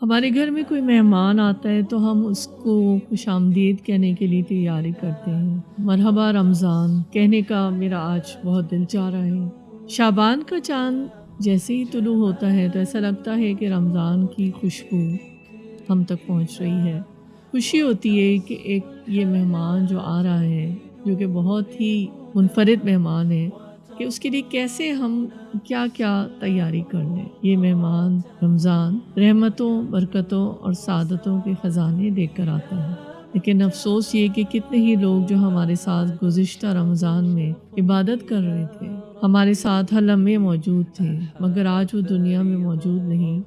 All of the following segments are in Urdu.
ہمارے گھر میں کوئی مہمان آتا ہے تو ہم اس کو خوش آمدید کہنے کے لیے تیاری کرتے ہیں۔ مرحبا رمضان کہنے کا میرا آج بہت دل چاہ رہا ہے۔ شعبان کا چاند جیسے ہی طلوع ہوتا ہے تو ایسا لگتا ہے کہ رمضان کی خوشبو ہم تک پہنچ رہی ہے۔ خوشی ہوتی ہے کہ ایک یہ مہمان جو آ رہا ہے، جو کہ بہت ہی منفرد مہمان ہے، کہ اس کے لیے کیسے ہم کیا کیا تیاری کر لیں۔ یہ مہمان رمضان رحمتوں، برکتوں اور سعادتوں کے خزانے لے کر آتا ہے، لیکن افسوس یہ کہ کتنے ہی لوگ جو ہمارے ساتھ گزشتہ رمضان میں عبادت کر رہے تھے، ہمارے ساتھ ہر لمحے موجود تھے، مگر آج وہ دنیا میں موجود نہیں۔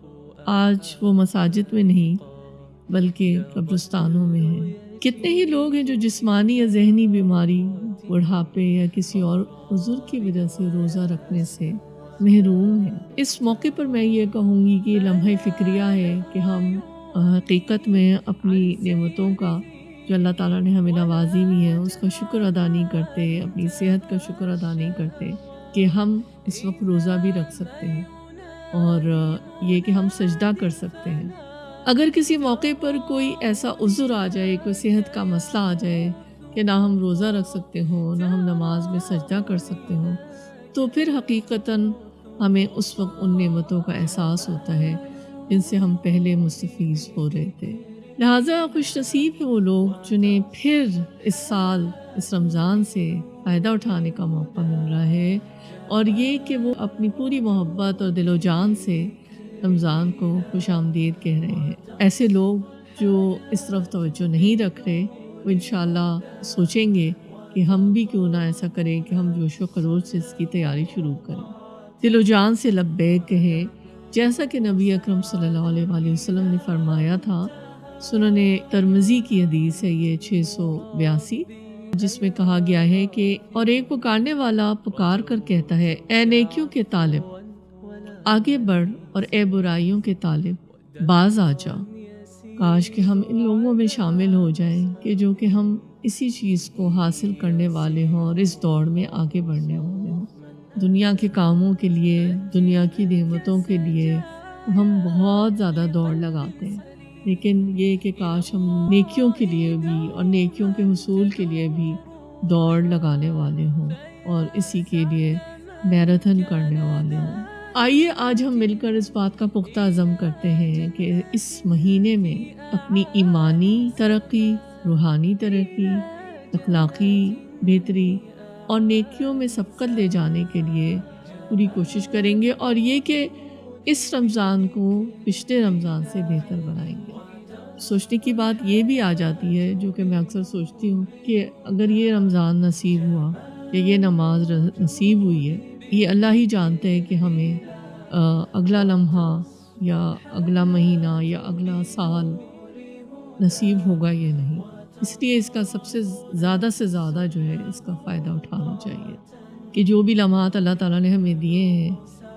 آج وہ مساجد میں نہیں بلکہ قبرستانوں میں ہیں۔ کتنے ہی لوگ ہیں جو جسمانی یا ذہنی بیماری، بڑھاپے یا کسی اور عذر کی وجہ سے روزہ رکھنے سے محروم ہیں۔ اس موقع پر میں یہ کہوں گی کہ یہ لمحہ فکریہ ہے کہ ہم حقیقت میں اپنی نعمتوں کا جو اللہ تعالیٰ نے ہمیں نوازی ہوئی ہے اس کا شکر ادا نہیں کرتے، اپنی صحت کا شکر ادا نہیں کرتے کہ ہم اس وقت روزہ بھی رکھ سکتے ہیں، اور یہ کہ ہم سجدہ کر سکتے ہیں۔ اگر کسی موقع پر کوئی ایسا عذر آ جائے، کوئی صحت کا مسئلہ آ جائے کہ نہ ہم روزہ رکھ سکتے ہوں، نہ ہم نماز میں سجدہ کر سکتے ہوں، تو پھر حقیقتاً ہمیں اس وقت ان نعمتوں کا احساس ہوتا ہے جن سے ہم پہلے مستفیض ہو رہے تھے۔ لہٰذا خوش نصیب ہیں وہ لوگ جنہیں پھر اس سال اس رمضان سے فائدہ اٹھانے کا موقع مل رہا ہے، اور یہ کہ وہ اپنی پوری محبت اور دل و جان سے رمضان کو خوش آمدید کہہ رہے ہیں۔ ایسے لوگ جو اس طرف توجہ نہیں رکھ رہے، وہ انشاءاللہ سوچیں گے کہ ہم بھی کیوں نہ ایسا کریں کہ ہم جوش و خروش سے اس کی تیاری شروع کریں، دل و جان سے لبیک کہیں، جیسا کہ نبی اکرم صلی اللہ علیہ وآلہ وسلم نے فرمایا تھا۔ سنن ترمذی کی حدیث ہے یہ 682، جس میں کہا گیا ہے کہ اور ایک پکارنے والا پکار کر کہتا ہے، اے نیکیوں کے طالب آگے بڑھ، اور اے برائیوں کے طالب باز آ جا۔ کاش کہ ہم ان لوگوں میں شامل ہو جائیں کہ جو کہ ہم اسی چیز کو حاصل کرنے والے ہوں اور اس دوڑ میں آگے بڑھنے والے ہوں۔ دنیا کے کاموں کے لیے، دنیا کی نعمتوں کے لیے ہم بہت زیادہ دوڑ لگاتے ہیں، لیکن یہ کہ کاش ہم نیکیوں کے لیے بھی اور نیکیوں کے حصول کے لیے بھی دوڑ لگانے والے ہوں اور اسی کے لیے میراتھن کرنے والے ہوں۔ آئیے آج ہم مل کر اس بات کا پختہ عزم کرتے ہیں کہ اس مہینے میں اپنی ایمانی ترقی، روحانی ترقی، اخلاقی بہتری اور نیکیوں میں سبقت لے جانے کے لیے پوری کوشش کریں گے، اور یہ کہ اس رمضان کو پچھلے رمضان سے بہتر بنائیں گے۔ سوچنے کی بات یہ بھی آ جاتی ہے، جو کہ میں اکثر سوچتی ہوں، کہ اگر یہ رمضان نصیب ہوا یا یہ نماز نصیب ہوئی ہے، یہ اللہ ہی جانتے ہیں کہ ہمیں اگلا لمحہ یا اگلا مہینہ یا اگلا سال نصیب ہوگا یا نہیں۔ اس لیے اس کا سب سے زیادہ جو ہے اس کا فائدہ اٹھانا چاہیے کہ جو بھی لمحات اللہ تعالیٰ نے ہمیں دیے ہیں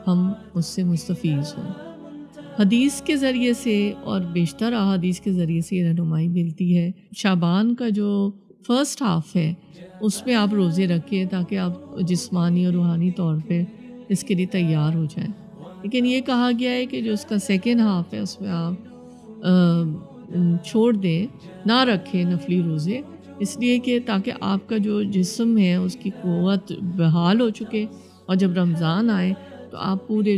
ہم اس سے مستفیض ہوں۔ حدیث کے ذریعے سے اور بیشتر احادیث کے ذریعے سے یہ رہنمائی ملتی ہے۔ شعبان کا جو فرسٹ ہاف ہے اس میں آپ روزے رکھیں تاکہ آپ جسمانی اور روحانی طور پہ اس کے لیے تیار ہو جائیں، لیکن یہ کہا گیا ہے کہ جو اس کا سیکنڈ ہاف ہے اس میں آپ چھوڑ دیں، نہ رکھیں نفلی روزے، اس لیے کہ تاکہ آپ کا جو جسم ہے اس کی قوت بحال ہو چکے، اور جب رمضان آئے تو آپ پورے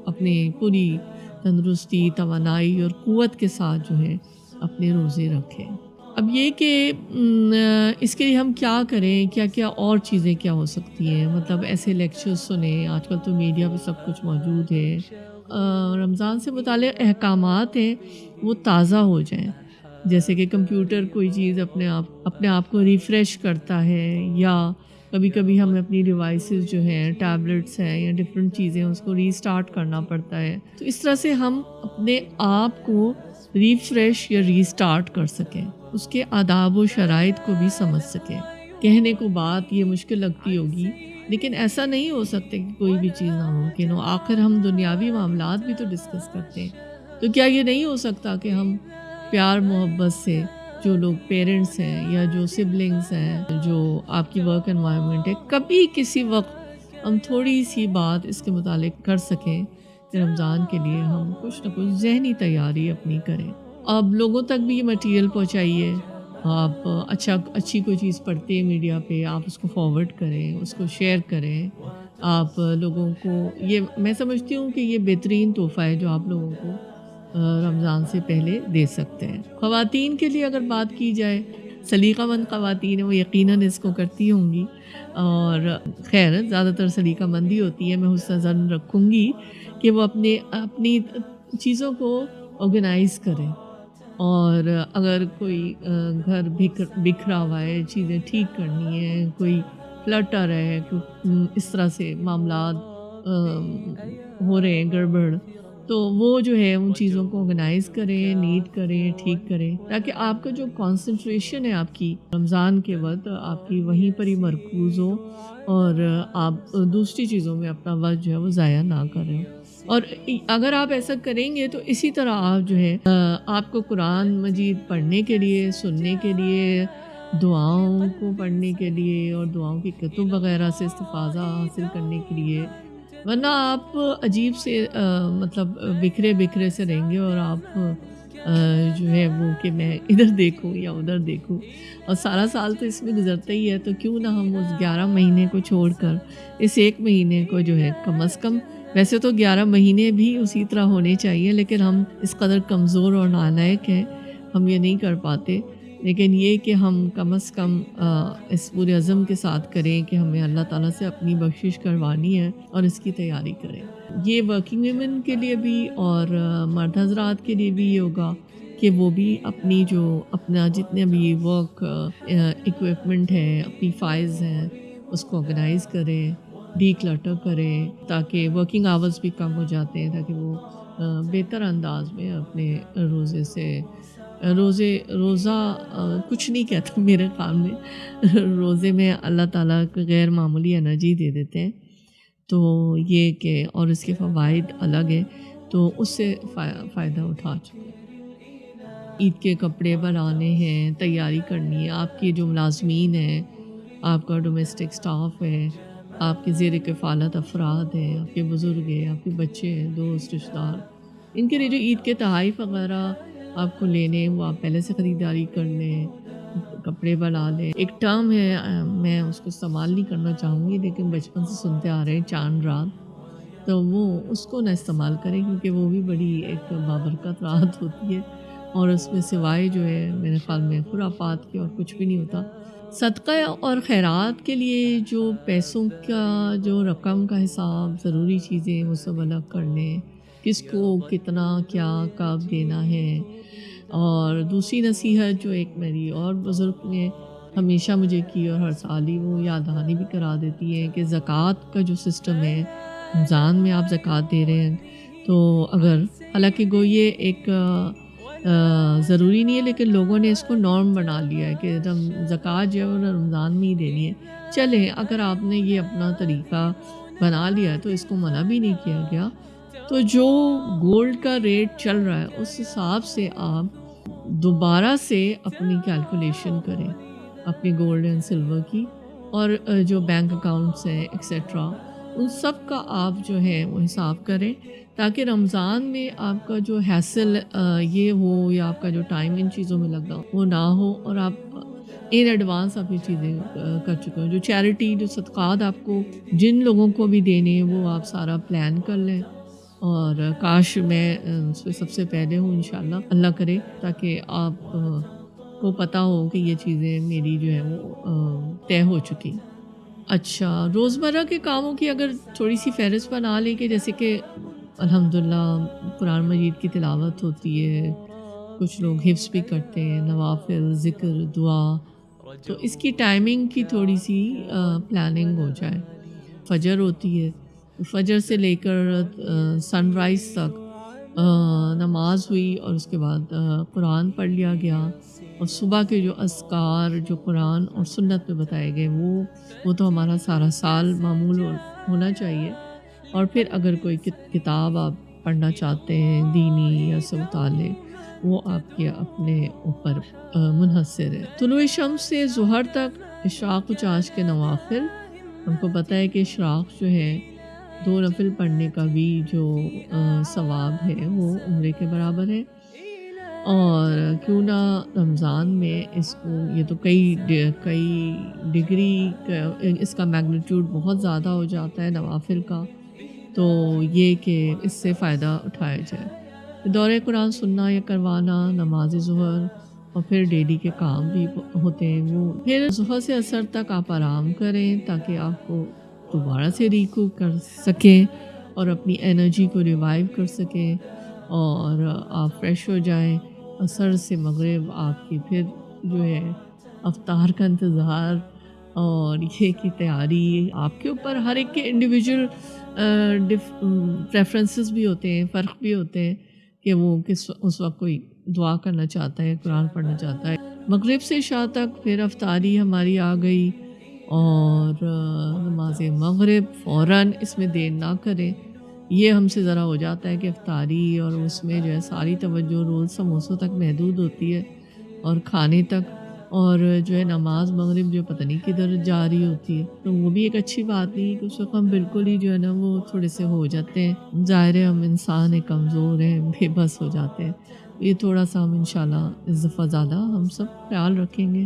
اپنے پوری تندرستی، توانائی اور قوت کے ساتھ جو ہے اپنے روزے رکھیں۔ اب یہ کہ اس کے لیے ہم کیا کریں، کیا کیا اور چیزیں کیا ہو سکتی ہیں، مطلب ایسے لیکچرز سنیں، آج کل تو میڈیا پہ سب کچھ موجود ہے۔ رمضان سے متعلق احکامات ہیں وہ تازہ ہو جائیں، جیسے کہ کمپیوٹر کوئی چیز اپنے آپ کو ریفریش کرتا ہے، یا کبھی کبھی ہمیں اپنی ڈیوائسز جو ہیں، ٹیبلٹس ہیں یا ڈفرینٹ چیزیں، اس کو ری اسٹارٹ کرنا پڑتا ہے، تو اس طرح سے ہم اپنے آپ کو ریفریش یا ری اسٹارٹ کر سکیں، اس کے آداب و شرائط کو بھی سمجھ سکیں۔ کہنے کو بات یہ مشکل لگتی ہوگی، لیکن ایسا نہیں ہو سکتا کہ کوئی بھی چیز ناممکن ہو، آخر ہم دنیاوی معاملات بھی تو ڈسکس کرتے ہیں، تو کیا یہ نہیں ہو سکتا کہ ہم پیار محبت سے جو لوگ پیرنٹس ہیں یا جو سبلنگز ہیں، جو آپ کی ورک انوائرمنٹ ہے، کبھی کسی وقت ہم تھوڑی سی بات اس کے متعلق کر سکیں کہ رمضان کے لیے ہم کچھ نہ کچھ ذہنی تیاری اپنی کریں. اب لوگوں تک بھی یہ مٹیریل پہنچائیے. آپ اچھی کوئی چیز پڑھتے ہیں میڈیا پہ، آپ اس کو فارورڈ کریں، اس کو شیئر کریں. آپ لوگوں کو، یہ میں سمجھتی ہوں کہ یہ بہترین تحفہ ہے جو آپ لوگوں کو رمضان سے پہلے دے سکتے ہیں. خواتین کے لیے اگر بات کی جائے، سلیقہ مند خواتین ہیں، وہ یقیناً اس کو کرتی ہوں گی. اور خیر زیادہ تر سلیقہ مندی ہوتی ہے. میں حسن ظن رکھوں گی کہ وہ اپنی چیزوں کو آرگنائز کریں. اور اگر کوئی گھر بکھرا ہوا ہے، چیزیں ٹھیک کرنی ہے، کوئی فلٹر ہے، اس طرح سے معاملات ہو رہے ہیں گڑبڑ، تو وہ جو ہے ان چیزوں کو آرگنائز کریں، نیٹ کریں، ٹھیک کریں، تاکہ آپ کا جو کانسنٹریشن ہے آپ کی رمضان کے وقت آپ کی وہیں پر ہی مرکوز ہو، اور آپ دوسری چیزوں میں اپنا وقت جو ہے وہ ضائع نہ کریں. اور اگر آپ ایسا کریں گے تو اسی طرح آپ جو ہے آپ کو قرآن مجید پڑھنے کے لیے، سننے کے لیے، دعاؤں کو پڑھنے کے لیے اور دعاؤں کی کتب وغیرہ سے استفادہ حاصل کرنے کے لیے، ورنہ آپ عجیب سے مطلب بکھرے بکھرے سے رہیں گے. اور آپ جو ہے وہ کہ میں ادھر دیکھوں یا ادھر دیکھوں، اور سارا سال تو اس میں گزرتا ہی ہے. تو کیوں نہ ہم اس 11 مہینے کو چھوڑ کر اس ایک مہینے کو جو ہے کم از کم، ویسے تو 11 مہینے بھی اسی طرح ہونے چاہیے، لیکن ہم اس قدر کمزور اور نالائق ہیں، ہم یہ نہیں کر پاتے. لیکن یہ کہ ہم کم از کم اس پورے عزم کے ساتھ کریں کہ ہمیں اللہ تعالیٰ سے اپنی بخشش کروانی ہے اور اس کی تیاری کریں. یہ ورکنگ ویمن کے لیے بھی اور مرد حضرات کے لیے بھی یہ ہوگا کہ وہ بھی اپنا جتنے بھی ورک ایکوپمنٹ ہے، اپنی فائلز ہیں، اس کو آرگنائز کریں، ڈی کلٹر کریں، تاکہ ورکنگ آورز بھی کم ہو جاتے ہیں، تاکہ وہ بہتر انداز میں اپنے روزہ کچھ نہیں کہتا میرے خیال میں، روزے میں اللہ تعالیٰ کو غیر معمولی انرجی دے دیتے ہیں. تو یہ کہ اور اس کے فوائد الگ ہیں، تو اس سے فائدہ اٹھا چکے ہیں. عید کے کپڑے بنانے ہیں، تیاری کرنی ہے. آپ کے جو ملازمین ہیں، آپ کا ڈومیسٹک سٹاف ہے، آپ کے زیر کفالت افراد ہیں، آپ کے بزرگ ہیں، آپ کے بچے ہیں، دوست رشتہ دار، ان کے لیے جو عید کے تحائف وغیرہ آپ کو لینے، وہ آپ پہلے سے خریداری کر لیں، کپڑے بنا لیں. ایک ٹرم ہے، میں اس کو استعمال نہیں کرنا چاہوں گی، لیکن بچپن سے سنتے آ رہے ہیں، چاند رات. تو وہ اس کو نہ استعمال کریں، کیونکہ وہ بھی بڑی ایک بابرکت رات ہوتی ہے، اور اس میں سوائے جو ہے میرے خیال میں خرافات کے اور کچھ بھی نہیں ہوتا. صدقہ اور خیرات کے لیے جو پیسوں کا جو رقم کا حساب، ضروری چیزیں وہ سب الگ کر لیں، کس کو کتنا کیا کب دینا ہے. اور دوسری نصیحت جو ایک میری اور بزرگ نے ہمیشہ مجھے کی، اور ہر سال ہی وہ یاد دہانی بھی کرا دیتی ہے، کہ زکوٰۃ کا جو سسٹم ہے، رمضان میں آپ زکوٰۃ دے رہے ہیں، تو اگر حالانکہ یہ ایک ضروری نہیں ہے، لیکن لوگوں نے اس کو نارم بنا لیا ہے کہ زکوٰۃ جو ہے وہ رمضان میں ہی دینی ہے. چلیں، اگر آپ نے یہ اپنا طریقہ بنا لیا ہے تو اس کو منع بھی نہیں کیا گیا. تو جو گولڈ کا ریٹ چل رہا ہے اس حساب سے آپ دوبارہ سے اپنی کیلکولیشن کریں اپنی گولڈ اینڈ سلور کی، اور جو بینک اکاؤنٹس ہیں ایکسیٹرا، ان سب کا آپ جو ہے وہ حساب کریں، تاکہ رمضان میں آپ کا جو حاصل یہ ہو، یا آپ کا جو ٹائم ان چیزوں میں لگا وہ نہ ہو، اور آپ ان ایڈوانس آپ یہ چیزیں کر چکے ہوں. جو چیریٹی، جو صدقات آپ کو جن لوگوں کو بھی دینے ہیں، وہ آپ سارا پلان کر لیں. اور کاش میں اس پہ سب سے پہلے ہوں انشاءاللہ، اللہ کرے، تاکہ آپ کو پتہ ہو کہ یہ چیزیں میری جو ہے وہ طے ہو چکی. اچھا، روزمرہ کے کاموں کی اگر تھوڑی سی فہرست بنا لیں، کہ جیسے کہ الحمدللہ قرآن مجید کی تلاوت ہوتی ہے، کچھ لوگ حفظ بھی کرتے ہیں، نوافل، ذکر، دعا، تو اس کی ٹائمنگ کی تھوڑی سی پلاننگ ہو جائے. فجر ہوتی ہے، فجر سے لے کر سن رائز تک نماز ہوئی، اور اس کے بعد قرآن پڑھ لیا گیا، اور صبح کے جو اذکار جو قرآن اور سنت میں بتائے گئے وہ تو ہمارا سارا سال معمول ہونا چاہیے. اور پھر اگر کوئی کتاب آپ پڑھنا چاہتے ہیں دینی یا اس متعلق، وہ آپ کے اپنے اوپر منحصر ہے. طلوع شمس سے ظہر تک اشراق و چاش کے نوافل، ہم کو پتہ ہے کہ اشراق جو ہے 2 نفل پڑھنے کا بھی جو ثواب ہے وہ عمرے کے برابر ہے۔ اور کیوں نہ رمضان میں اس کو، یہ تو کئی ڈگری اس کا میگنیٹیوڈ بہت زیادہ ہو جاتا ہے نوافل کا، تو یہ کہ اس سے فائدہ اٹھایا جائے۔ دورہ قرآن سننا یا کروانا، نماز ظہر اور پھر ڈیلی کے کام بھی ہوتے ہیں وہ، پھر ظہر سے عصر تک آپ آرام کریں تاکہ آپ کو دوبارہ سے ریکو کر سکیں اور اپنی انرجی کو ریوائیو کر سکیں اور آپ فریش ہو جائیں۔ عصر سے مغرب آپ کی پھر جو ہے افطار کا انتظار اور یہ کی تیاری آپ کے اوپر، ہر ایک کے انڈیویجول پریفرنسز بھی ہوتے ہیں، فرق بھی ہوتے ہیں کہ وہ اس وقت کوئی دعا کرنا چاہتا ہے، قرآن پڑھنا چاہتا ہے۔ مغرب سے عشاء تک پھر افطاری ہماری آ گئی اور نماز مغرب فوراً، اس میں دیر نہ کریں۔ یہ ہم سے ذرا ہو جاتا ہے کہ افطاری اور اس میں جو ہے ساری توجہ رول سموسوں تک محدود ہوتی ہے اور کھانے تک، اور جو ہے نماز مغرب جو پتہ نہیں کدھر جا رہی ہوتی ہے، تو وہ بھی ایک اچھی بات نہیں کہ اس وقت ہم بالکل ہی جو ہے نا وہ تھوڑے سے ہو جاتے ہیں، ظاہر ہے ہم انسان ہیں، کمزور ہیں، بے بس ہو جاتے ہیں۔ یہ تھوڑا سا ہم انشاءاللہ اس دفعہ زیادہ ہم سب خیال رکھیں گے،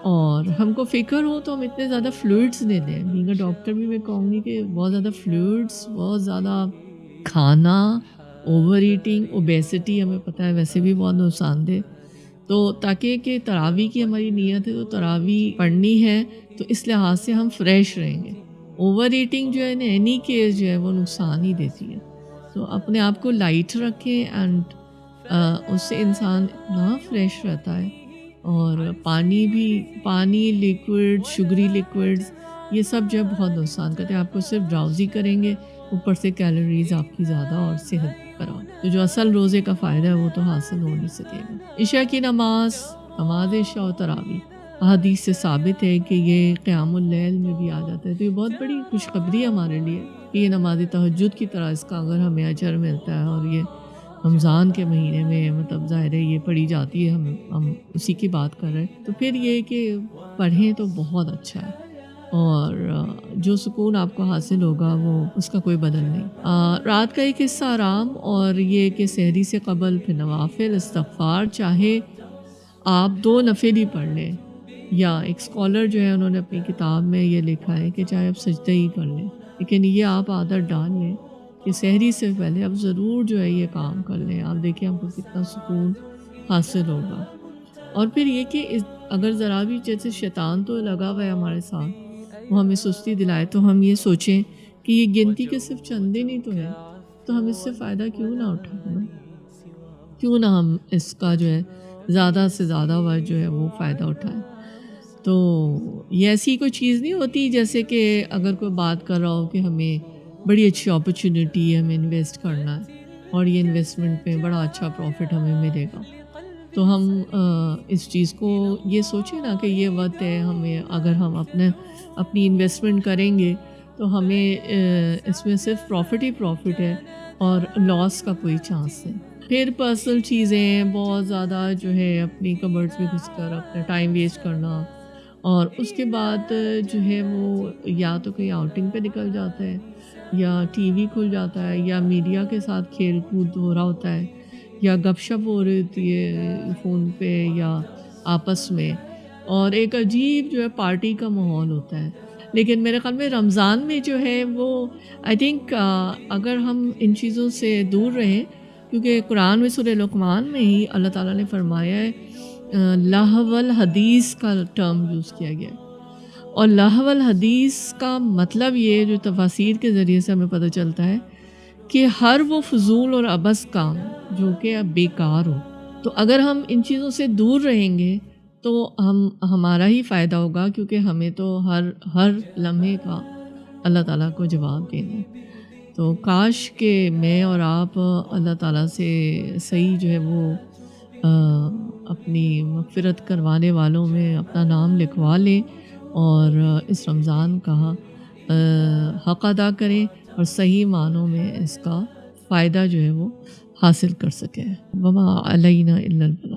اور ہم کو فکر ہو تو ہم اتنے زیادہ فلوئڈس لے لیں۔ بینگ اے ڈاکٹر بھی میں کہوں گی کہ بہت زیادہ فلوئڈس، بہت زیادہ کھانا، اوور ایٹنگ، اوبیسٹی ہمیں پتہ ہے ویسے بھی بہت نقصان دہ، تو تاکہ کہ تراویح کی ہماری نیت ہے تو تراویح پڑھنی ہے تو اس لحاظ سے ہم فریش رہیں گے۔ اوور ایٹنگ جو ہے نا اینی کیس جو ہے وہ نقصان ہی دیتی ہے، تو اپنے آپ کو لائٹ رکھیں اینڈ اس سے انسان اتنا فریش رہتا ہے۔ اور پانی بھی، پانی، لیکوڈ، شگری لیکوڈز، یہ سب جو ہے بہت نقصان کرتے ہیں، آپ کو صرف ڈراؤزی کریں گے، اوپر سے کیلوریز آپ کی زیادہ اور صحت خراب، تو جو اصل روزے کا فائدہ ہے وہ تو حاصل ہو نہیں سکے گا۔ عشاء کی نماز عشاء و تراویح احادیث سے ثابت ہے کہ یہ قیام اللیل میں بھی آ جاتا ہے، تو یہ بہت بڑی خوشخبری ہے ہمارے لیے کہ یہ نماز تہجد کی طرح اس کا اگر ہمیں اجر ملتا ہے، اور یہ رمضان کے مہینے میں مطلب ظاہر ہے یہ پڑھی جاتی ہے، ہم اسی کی بات کر رہے ہیں، تو پھر یہ کہ پڑھیں تو بہت اچھا ہے، اور جو سکون آپ کو حاصل ہوگا وہ اس کا کوئی بدل نہیں۔ رات کا ایک حصہ آرام، اور یہ کہ سحری سے قبل پھر نوافل استغفار، چاہے آپ 2 نفل ہی پڑھ لیں، یا ایک اسکالر جو ہے انہوں نے اپنی کتاب میں یہ لکھا ہے کہ چاہے آپ سجدے ہی کر لیں، لیکن یہ آپ عادت ڈال لیں کہ سحری سے پہلے اب ضرور جو ہے یہ کام کر لیں، آپ دیکھیں آپ کو کتنا سکون حاصل ہوگا۔ اور پھر یہ کہ اگر ذرا بھی جیسے شیطان تو لگا ہوا ہے ہمارے ساتھ، وہ ہمیں سستی دلائے، تو ہم یہ سوچیں کہ یہ گنتی کے صرف چند دن ہی تو ہے، تو ہم اس سے فائدہ کیوں نہ اٹھائیں، کیوں نہ ہم اس کا جو ہے زیادہ سے زیادہ وقت جو ہے وہ فائدہ اٹھائیں۔ تو یہ ایسی کوئی چیز نہیں ہوتی جیسے کہ اگر کوئی بات کر رہا ہو کہ ہمیں بڑی اچھی اپرچونٹی ہے، ہمیں انویسٹ کرنا ہے اور یہ انویسٹمنٹ پہ بڑا اچھا پروفٹ ہمیں ملے گا، تو ہم اس چیز کو یہ سوچیں نا کہ یہ وقت ہے، ہمیں اگر ہم اپنی انویسٹمنٹ کریں گے تو ہمیں اس میں صرف پروفٹ ہی پروفٹ ہے اور لاس کا کوئی چانس نہیں۔ پھر پرسنل چیزیں بہت زیادہ جو ہے اپنی کبرڈز میں گھس کر اپنا ٹائم ویسٹ کرنا، اور اس کے بعد جو ہے وہ یا تو کہیں آؤٹنگ پہ نکل جاتا ہے، یا ٹی وی کھل جاتا ہے، یا میڈیا کے ساتھ کھیل کود ہو رہا ہوتا ہے، یا گپ شپ ہو رہی ہوتی ہے فون پہ یا آپس میں، اور ایک عجیب جو ہے پارٹی کا ماحول ہوتا ہے۔ لیکن میرے خیال میں رمضان میں جو ہے وہ آئی تھنک اگر ہم ان چیزوں سے دور رہیں، کیونکہ قرآن میں سورہ لقمان میں ہی اللہ تعالیٰ نے فرمایا ہے، لہو الحدیث کا ٹرم یوز کیا گیا ہے، اور لہو الحدیث کا مطلب یہ جو تفاسیر کے ذریعے سے ہمیں پتہ چلتا ہے کہ ہر وہ فضول اور عبث کام جو کہ اب بیکار ہو، تو اگر ہم ان چیزوں سے دور رہیں گے تو ہمارا ہی فائدہ ہوگا، کیونکہ ہمیں تو ہر لمحے کا اللہ تعالیٰ کو جواب دینا ہے۔ تو کاش کہ میں اور آپ اللہ تعالیٰ سے صحیح جو ہے وہ اپنی مغفرت کروانے والوں میں اپنا نام لکھوا لیں، اور اس رمضان کا حق ادا کریں، اور صحیح معنوں میں اس کا فائدہ جو ہے وہ حاصل کر سکیں۔ وما علینا الا البلاغ۔